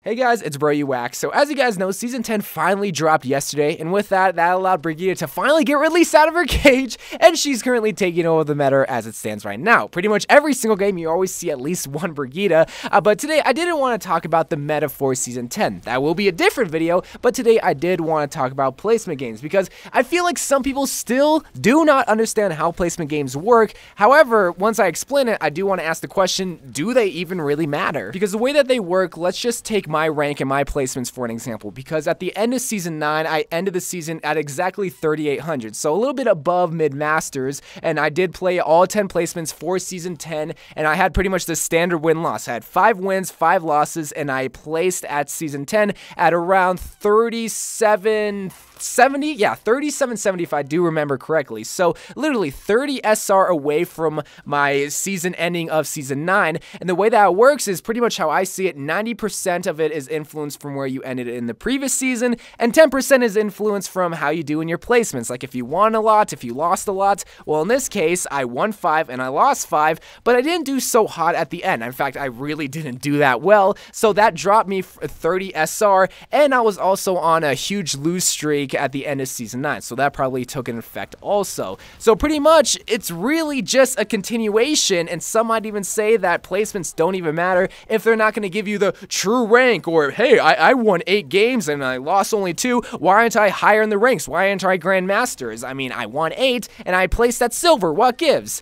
Hey guys, it's YOU WACK. So as you guys know, Season 10 finally dropped yesterday, and with that allowed Brigitte to finally get released out of her cage, and she's currently taking over the meta as it stands right now. Pretty much every single game, you always see at least one Brigitte, but today I didn't want to talk about the meta for Season 10. That will be a different video, but today I did want to talk about placement games, because I feel like some people still do not understand how placement games work. However, once I explain it, I do want to ask the question, do they even really matter? Because the way that they work, let's just take my rank and my placements for an example, because at the end of Season 9, I ended the season at exactly 3,800, so a little bit above mid-masters, and I did play all 10 placements for Season 10, and I had pretty much the standard win-loss. I had 5 wins, 5 losses, and I placed at Season 10 at around 3770, yeah, 3770 if I do remember correctly. So literally 30 SR away from my season ending of Season 9, and the way that it works is pretty much how I see it. 90% of it is influenced from where you ended in the previous season, and 10% is influenced from how you do in your placements. Like if you won a lot, if you lost a lot. Well, in this case, I won 5 and I lost 5, but I didn't do so hot at the end. In fact, I really didn't do that well, so that dropped me 30 SR, and I was also on a huge lose streak at the end of Season 9, so that probably took an effect also. So pretty much, it's really just a continuation, and some might even say that placements don't even matter if they're not going to give you the true rank, or hey, I won 8 games and I lost only 2, why aren't I higher in the ranks? Why aren't I Grandmasters? I mean, I won 8 and I placed at silver, what gives?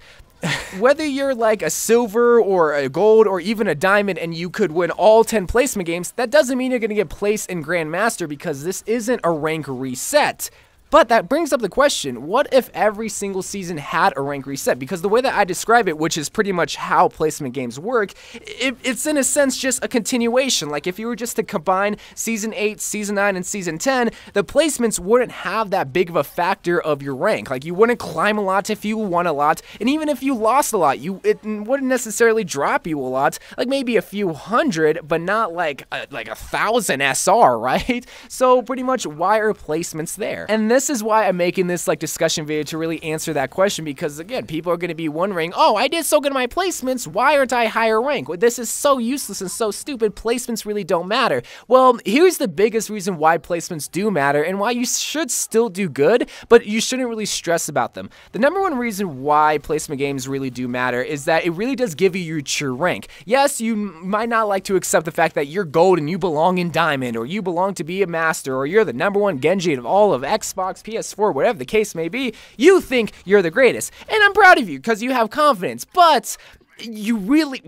Whether you're like a silver or a gold or even a diamond and you could win all 10 placement games, that doesn't mean you're going to get placed in Grandmaster, because this isn't a rank reset. But that brings up the question, what if every single season had a rank reset? Because the way that I describe it, which is pretty much how placement games work, it's in a sense just a continuation. Like if you were just to combine Season 8, Season 9, and Season 10, the placements wouldn't have that big of a factor of your rank. Like you wouldn't climb a lot if you won a lot, and even if you lost a lot, it wouldn't necessarily drop you a lot, like maybe a few hundred, but not like 1,000 SR, right? So pretty much, why are placements there? And this is why I'm making this discussion video, to really answer that question, because again, people are going to be wondering, oh, I did so good in my placements, why aren't I higher rank? Well, this is so useless and so stupid. Placements really don't matter. Well, here's the biggest reason why placements do matter and why you should still do good, but you shouldn't really stress about them. The number one reason why placement games really do matter is that it really does give you your true rank. Yes, you might not like to accept the fact that you're gold and you belong in diamond, or you belong to be a master, or you're the #1 Genji of all of Xbox, PS4, whatever the case may be. You think you're the greatest, and I'm proud of you because you have confidence, but you really,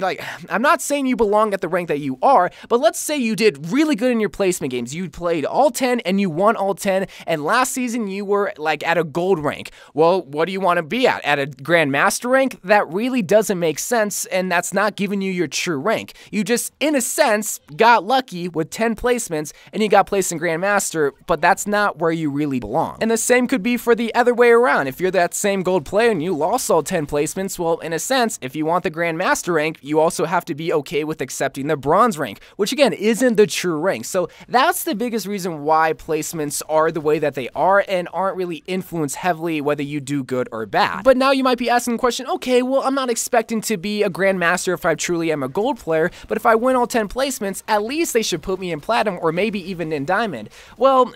I'm not saying you belong at the rank that you are, but let's say you did really good in your placement games. You played all 10 and you won all 10, and last season you were at a gold rank. Well, what do you want to be at? At a Grandmaster rank? That really doesn't make sense, and that's not giving you your true rank. You just, in a sense, got lucky with 10 placements and you got placed in Grandmaster, but that's not where you really belong. And the same could be for the other way around. If you're that same gold player and you lost all 10 placements, well, in a sense, if you want the Grandmaster rank, you also have to be okay with accepting the bronze rank, which again isn't the true rank. So that's the biggest reason why placements are the way that they are and aren't really influenced heavily whether you do good or bad. But now you might be asking the question, okay, well, I'm not expecting to be a Grandmaster if I truly am a gold player, but if I win all 10 placements, at least they should put me in platinum or maybe even in diamond. Well,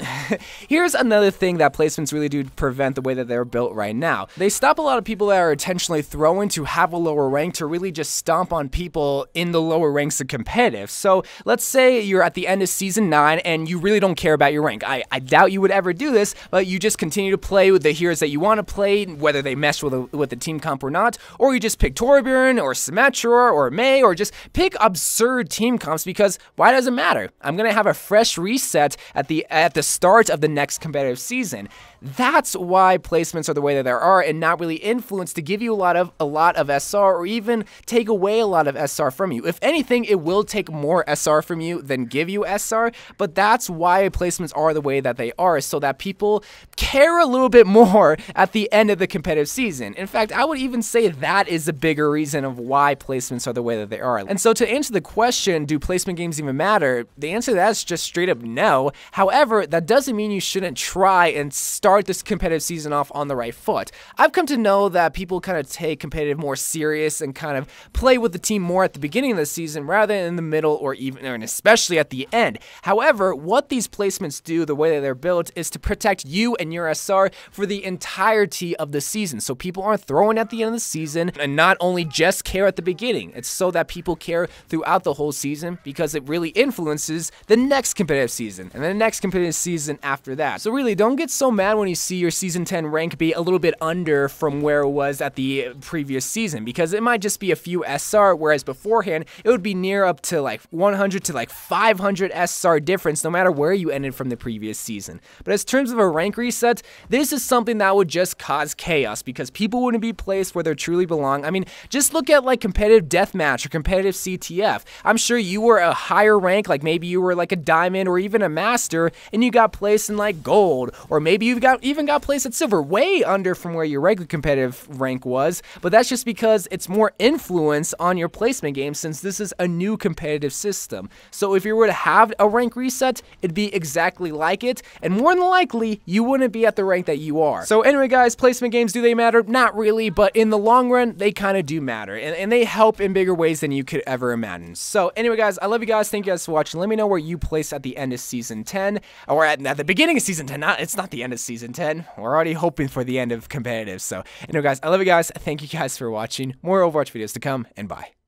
here's another thing that placements really do prevent the way that they're built right now. They stop a lot of people that are intentionally throwing to have a lower rank to really just stomp on people in the lower ranks of competitive. So let's say you're at the end of Season 9 and you really don't care about your rank. I doubt you would ever do this, but you just continue to play with the heroes that you want to play, whether they mesh with the team comp or not, or you just pick Torbjorn or Symmetra or Mei, or just pick absurd team comps, because why does it matter? I'm going to have a fresh reset at the start of the next competitive season. That's why placements are the way that they are, and not really influenced to give you a lot of SR, or even take away a lot of SR from you. If anything, it will take more SR from you than give you SR, but that's why placements are the way that they are, so that people care a little bit more at the end of the competitive season. In fact, I would even say that is a bigger reason of why placements are the way that they are. And so to answer the question, do placement games even matter? The answer to that is just straight up no. However, that doesn't mean you shouldn't try and start start this competitive season off on the right foot. I've come to know that people kind of take competitive more serious and kind of play with the team more at the beginning of the season rather than in the middle or even, and especially at the end. However, what these placements do, the way that they're built, is to protect you and your SR for the entirety of the season. So people aren't throwing at the end of the season and not only just care at the beginning. It's so that people care throughout the whole season because it really influences the next competitive season and the next competitive season after that. So really, don't get so mad when you see your Season 10 rank be a little bit under from where it was at the previous season, because it might just be a few SR, whereas beforehand, it would be near up to like 100 to like 500 SR difference no matter where you ended from the previous season. But as terms of a rank reset, this is something that would just cause chaos because people wouldn't be placed where they truly belong. I mean, just look at like competitive deathmatch or competitive CTF. I'm sure you were a higher rank, like maybe you were like a diamond or even a master, and you got placed in like gold, or maybe you even got placed at silver, way under from where your regular competitive rank was. But that's just because it's more influence on your placement game since this is a new competitive system. So if you were to have a rank reset, it'd be exactly like it, and more than likely, you wouldn't be at the rank that you are. So anyway, guys, placement games, do they matter? Not really, but in the long run, they kind of do matter, and they help in bigger ways than you could ever imagine. So anyway, guys, I love you guys. Thank you guys for watching. Let me know where you place at the end of Season 10, or at the beginning of Season 10. It's not the end of Season 10. We're already hoping for the end of competitive. So anyway, guys, I love you guys. Thank you guys for watching. More Overwatch videos to come, and bye.